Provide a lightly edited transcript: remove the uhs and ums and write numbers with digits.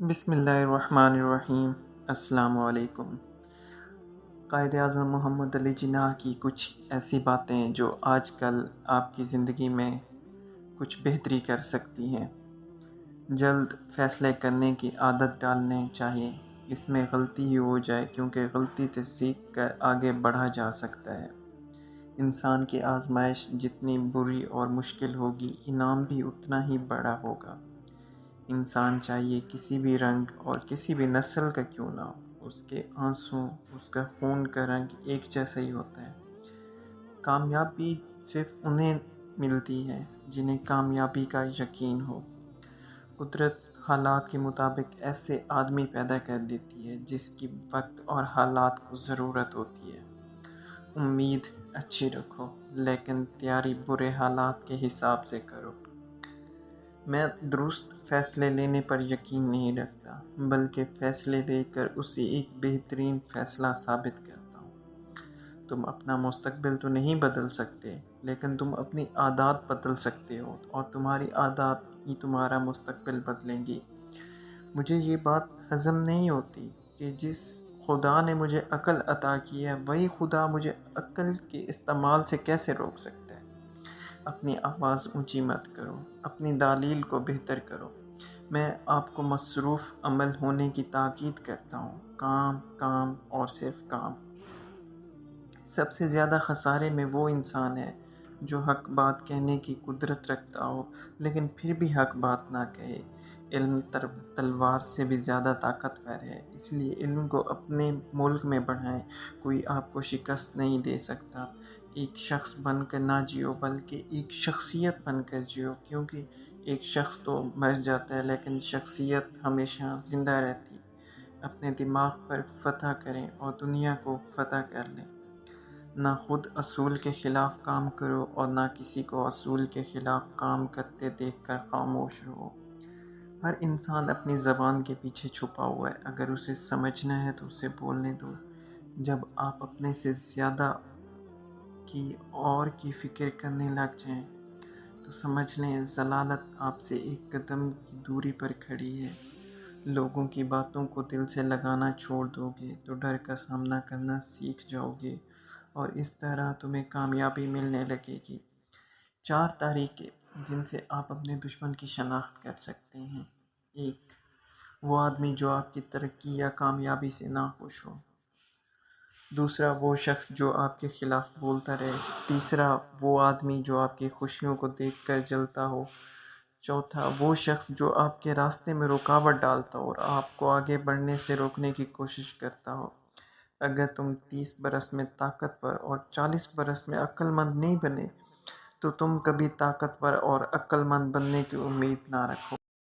بسم اللہ الرحمن الرحیم۔ السلام علیکم۔ قائد اعظم محمد علی جناح کی کچھ ایسی باتیں جو آج کل آپ کی زندگی میں کچھ بہتری کر سکتی ہیں۔ جلد فیصلے کرنے کی عادت ڈالنے چاہیے۔ اس میں غلطی ہی ہو جائے کیونکہ غلطی سے سیکھ کر آگے بڑھا جا سکتا ہے۔ انسان کی آزمائش جتنی بری اور مشکل ہوگی، انعام بھی اتنا ہی بڑا ہوگا۔ انسان چاہیے کسی بھی رنگ اور کسی بھی نسل کا کیوں نہ ہو، اس کے آنسو، اس کا خون کا رنگ ایک جیسا ہی ہوتا ہے۔ کامیابی صرف انہیں ملتی ہے جنہیں کامیابی کا یقین ہو۔ قدرت حالات کے مطابق ایسے آدمی پیدا کر دیتی ہے جس کی وقت اور حالات کو ضرورت ہوتی ہے۔ امید اچھی رکھو لیکن تیاری برے حالات کے حساب سے کرو۔ میں درست فیصلے لینے پر یقین نہیں رکھتا، بلکہ فیصلے لے کر اسے ایک بہترین فیصلہ ثابت کرتا ہوں۔ تم اپنا مستقبل تو نہیں بدل سکتے، لیکن تم اپنی عادات بدل سکتے ہو، اور تمہاری عادات ہی تمہارا مستقبل بدلیں گی۔ مجھے یہ بات ہضم نہیں ہوتی کہ جس خدا نے مجھے عقل عطا کی ہے، وہی خدا مجھے عقل کے استعمال سے کیسے روک سکتا ہے۔ اپنی آواز اونچی مت کرو، اپنی دلیل کو بہتر کرو۔ میں آپ کو مصروف عمل ہونے کی تاکید کرتا ہوں۔ کام، کام اور صرف کام۔ سب سے زیادہ خسارے میں وہ انسان ہے جو حق بات کہنے کی قدرت رکھتا ہو لیکن پھر بھی حق بات نہ کہے۔ علم تلوار سے بھی زیادہ طاقتور ہے، اس لیے علم کو اپنے ملک میں بڑھائیں۔ کوئی آپ کو شکست نہیں دے سکتا۔ ایک شخص بن کر نہ جیو، بلکہ ایک شخصیت بن کر جیو، کیونکہ ایک شخص تو مر جاتا ہے لیکن شخصیت ہمیشہ زندہ رہتی۔ اپنے دماغ پر فتح کریں اور دنیا کو فتح کر لیں۔ نہ خود اصول کے خلاف کام کرو اور نہ کسی کو اصول کے خلاف کام کرتے دیکھ کر خاموش رہو۔ ہر انسان اپنی زبان کے پیچھے چھپا ہوا ہے، اگر اسے سمجھنا ہے تو اسے بولنے دو۔ جب آپ اپنے سے زیادہ کی فکر کرنے لگ جائیں تو سمجھ لیں ضلالت آپ سے ایک قدم کی دوری پر کھڑی ہے۔ لوگوں کی باتوں کو دل سے لگانا چھوڑ دو گے تو ڈر کا سامنا کرنا سیکھ جاؤ گے، اور اس طرح تمہیں کامیابی ملنے لگے گی۔ 4 طریقے جن سے آپ اپنے دشمن کی شناخت کر سکتے ہیں۔ 1، وہ آدمی جو آپ کی ترقی یا کامیابی سے ناخوش ہو۔ 2، وہ شخص جو آپ کے خلاف بولتا رہے۔ 3، وہ آدمی جو آپ کی خوشیوں کو دیکھ کر جلتا ہو۔ 4، وہ شخص جو آپ کے راستے میں رکاوٹ ڈالتا ہو اور آپ کو آگے بڑھنے سے روکنے کی کوشش کرتا ہو۔ اگر تم 30 برس میں طاقتور اور 40 برس میں عقل مند نہیں بنے تو تم کبھی طاقتور اور عقل مند بننے کی امید نہ رکھو۔